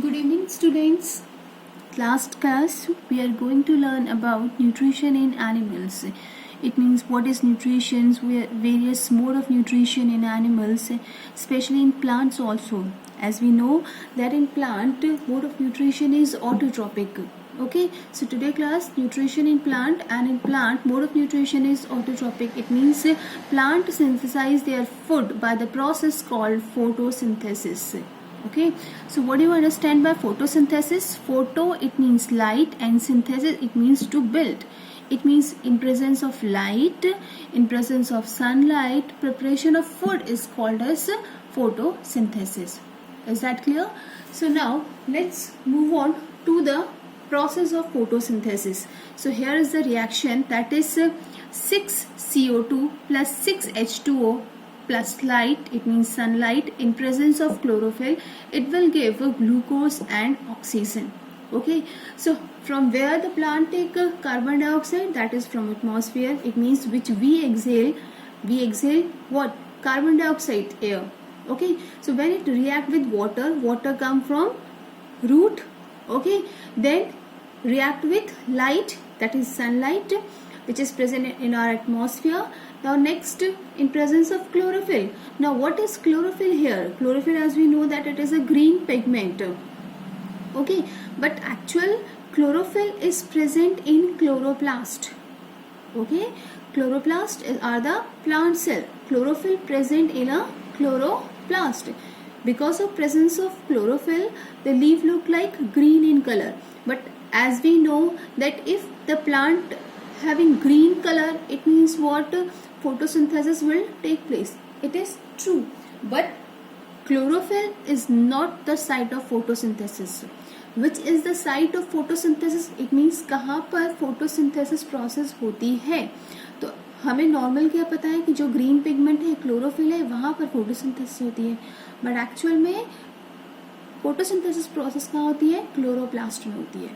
Good evening, students. Last class we are going to learn about nutrition in animals. It means what is nutrition, various mode of nutrition in animals, especially in plants also. As we know that in plant mode of nutrition is autotrophic. Okay, so today class nutrition in plant, and in plant mode of nutrition is autotrophic. It means plant synthesize their food by the process called photosynthesis. Okay, so what do you understand by photosynthesis? Photo, it means light, and synthesis, it means to build. It means in presence of light, in presence of sunlight, preparation of food is called as photosynthesis. Is that clear? So now let's move on to the process of photosynthesis. So here is the reaction, that is 6 CO2 plus 6 H2O plus light, it means sunlight, in presence of chlorophyll, it will give glucose and oxygen. Okay, so from where the plant take carbon dioxide, that is from atmosphere. It means which we exhale what? Carbon dioxide, air. Okay, so when it react with water come from root. Okay, then react with light, that is sunlight, which is present in our atmosphere. Now next, in presence of chlorophyll. Now what is chlorophyll here? Chlorophyll, as we know, that it is a green pigment. Okay, but actual chlorophyll is present in chloroplast. Okay, chloroplast are the plant cell. Chlorophyll present in a chloroplast. Because of presence of chlorophyll, the leaf look like green in color. But as we know that if the plant having green color, it means what? Photosynthesis will take place. It is true, but chlorophyll is not the site of photosynthesis. Which is the site of photosynthesis? It means कहाँ पर photosynthesis process होती है. तो हमें normal क्या पता है कि जो ग्रीन पिगमेंट है, क्लोरोफिल है, वहाँ पर फोटोसिंथेसिस होती है. बट एक्चुअल में फोटोसिंथेसिस प्रोसेस कहाँ होती है? क्लोरोप्लास्ट में होती है.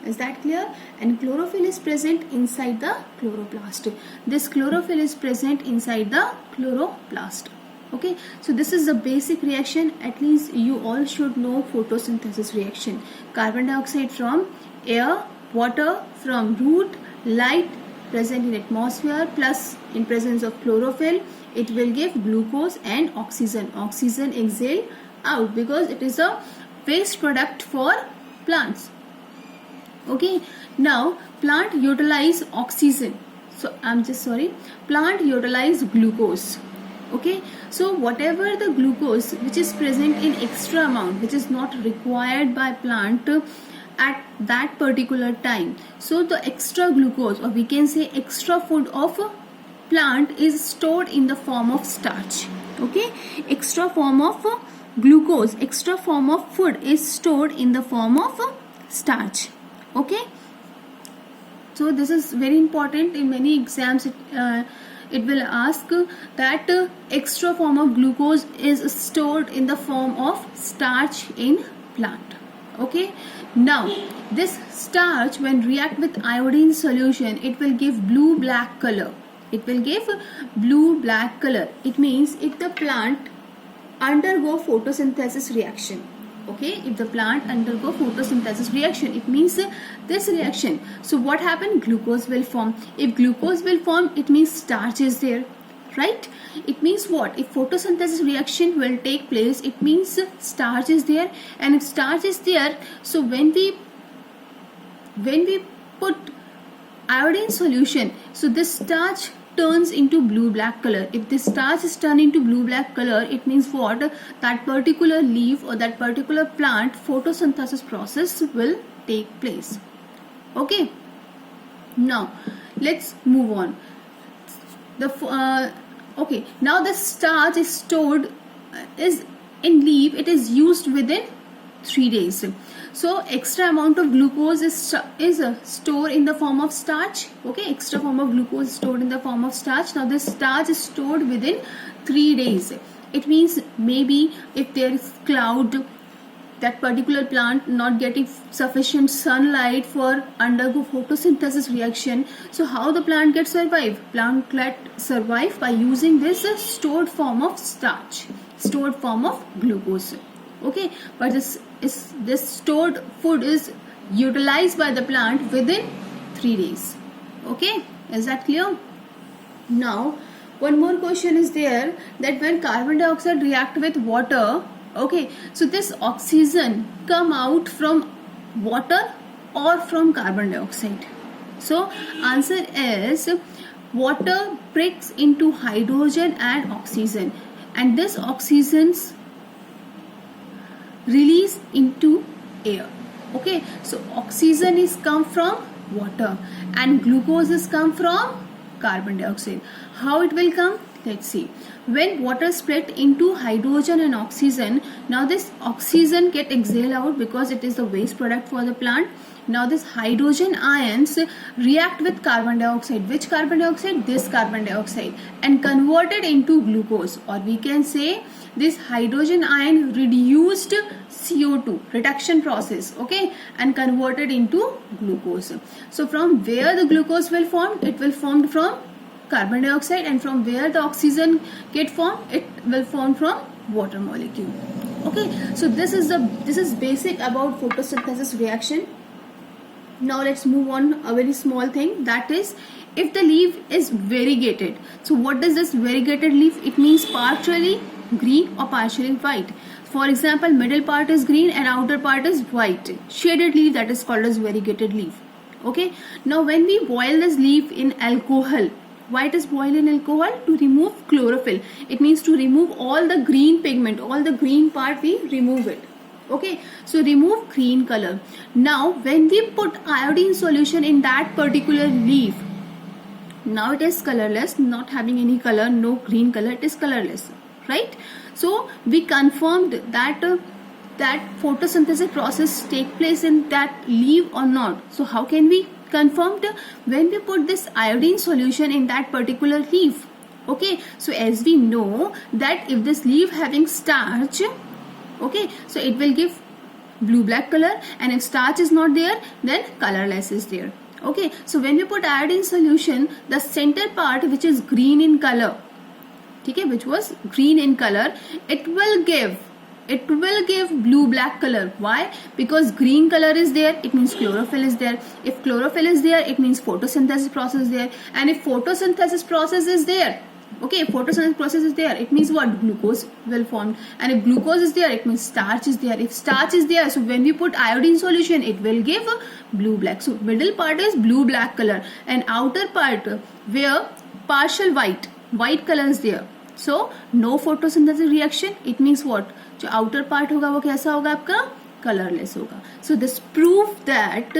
Is that clear? And chlorophyll is present inside the chloroplast. This chlorophyll is present inside the chloroplast. Okay, so this is the basic reaction. At least you all should know photosynthesis reaction. Carbon dioxide from air, water from root, light present in atmosphere, plus in presence of chlorophyll, it will give glucose and oxygen. Oxygen exhale out because it is a waste product for plants. Okay, now plant utilize oxygen. Plant utilize glucose. Okay, so whatever the glucose which is present in extra amount, which is not required by plant at that particular time, so the extra glucose, or we can say extra food of plant, is stored in the form of starch. Okay, extra form of glucose, extra form of food is stored in the form of starch. Okay, so this is very important. In many exams it will ask that extra form of glucose is stored in the form of starch in plant. Okay, now this starch, when react with iodine solution, it will give blue black color. It will give blue black color. It means if the plant undergo photosynthesis reaction. Okay, if the plant undergo photosynthesis reaction, it means this reaction. So what happened? Glucose will form. If glucose will form, it means starch is there, right? It means what? If photosynthesis reaction will take place, it means starch is there. And if starch is there, so when we put iodine solution, so this starch turns into blue black color. If this starch is turned into blue black color, it means what? That particular leaf or that particular plant photosynthesis process will take place. Okay, now let's move on. Okay, now the starch is stored is in leaf. It is used within 3 days. So extra amount of glucose is stored in the form of starch. Okay, extra form of glucose is stored in the form of starch. Now this starch is stored within 3 days. It means maybe if there is cloud, that particular plant not getting sufficient sunlight for undergo photosynthesis reaction. So how the plant gets survive? Plant get survive by using this stored form of starch, stored form of glucose. Okay, but this stored food is utilized by the plant within 3 days. Okay, is that clear? Now one more question is there, that when carbon dioxide react with water, okay, so this oxygen come out from water or from carbon dioxide? So answer is water breaks into hydrogen and oxygen, and this oxygen's release into air. Okay, so oxygen is come from water and glucose is come from carbon dioxide. How it will come? Let's see. When water split into hydrogen and oxygen, now this oxygen get exhaled out because it is the waste product for the plant. Now this hydrogen ions react with carbon dioxide. Which carbon dioxide? This carbon dioxide, and converted into glucose, or we can say this hydrogen ion reduced CO2 reduction process, okay, and converted into glucose. So from where the glucose will form? It will form from carbon dioxide, and from where the oxygen get formed? It will form from water molecule. Okay, so this is basic about photosynthesis reaction. Now let's move on a very small thing, that is, if the leaf is variegated. So what does this variegated leaf? It means partially green or partially white. For example, middle part is green and outer part is white. Shaded leaf, that is called as variegated leaf. Okay. Now when we boil this leaf in alcohol, why it is boiled in alcohol? To remove chlorophyll. It means to remove all the green pigment, all the green part, we remove it. Okay, so remove green color. Now when we put iodine solution in that particular leaf, now it is colorless, not having any color, no green color, it is colorless, right? So we confirmed that that photosynthesis process take place in that leaf or not. So how can we confirm? When we put this iodine solution in that particular leaf. Okay, so as we know that if this leaf having starch, okay, so it will give blue black color, and if starch is not there, then colorless is there. Okay, so when we put iodine solution, the center part which is green in color, okay, which was green in color, it will give blue black color. Why? Because green color is there, it means chlorophyll is there. If chlorophyll is there, it means photosynthesis process is there, and if photosynthesis process is there, okay, photosynthesis process is there, it means what? Glucose will form, and if glucose is there, it means starch is there. If starch is there, so when we put iodine solution, it will give blue black. So middle part is blue black color, and outer part where partial white color is there, so no photosynthesis reaction. It means what? जो outer part होगा वो कैसा होगा आपका? Colorless होगा. So this proof that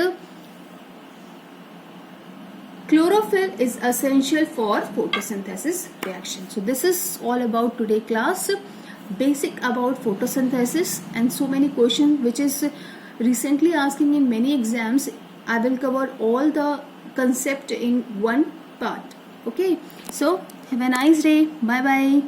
chlorophyll is essential for photosynthesis reaction. So this is all about today class, basic about photosynthesis, and so many questions which is recently asking in many exams. I will cover all the concept in one part. Okay, so have a nice day. Bye bye.